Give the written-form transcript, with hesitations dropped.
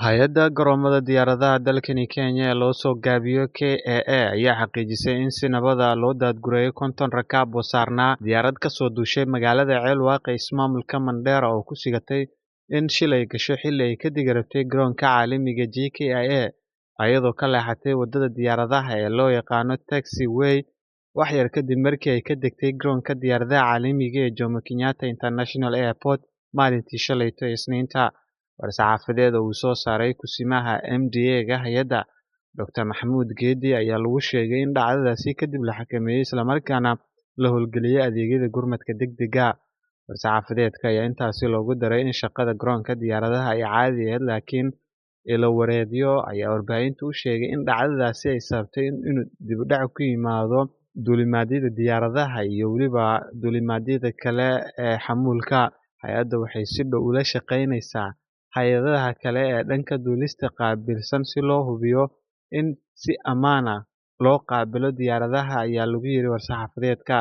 Hay'adda Garoomada Diyaaradaha dalkani Kenya ee loo soo gaabiyo KAA ayaa xaqiijisay in si nabad ah loo daadgureeyay 50 rakaab oo saarnaa diyaarad ka soo duushay magaalada Ceelwaaq ee ismaamulka Mandera oo ku sigatay in shil ay gasho xilli ay ka digi rabtay garoonka caalamiga JKIA iyadoo ka leexatay waddada diyaaradaha ee loo yaqaan taxiway wax yar kadib markii ay ka degtay garoonka diyaaradaha caalamiga ee Jomo Kenyatta International Airport maalintii shalayto Isniinta. War-saxaafadeed oo uu soo saaray Kusimaha MD-ga hay'adda, Dr. Maxamuud Geedi ayaa lagu sheegay in dhacdadaasi kadib la xakameeyay isla markaana la howlgeliyay adeegyada gurmadka degdegga ah. War-saxaafadeedka ayaa intaasi loogu daray in shaqada garoonka diyaaradaha ay caadi ahayd, laakiin ilo-wareedyo ayaa warbaahinta u sheegay in dhacdadaasi ay sababtay in dib u dhac ku yimaado duulimaadyada diyaaradaha iyo weliba duulimaadyada kale ee xamuulka. Hay'addu waxay si dhow ula shaqeynaysaa hay'adaha kale ee dhanka duulista qaabilsan si loo hubiyo in si ammaan ah loo qaabilo diyaaradaha, ayaa lagu yiri war-saxaafadeedka.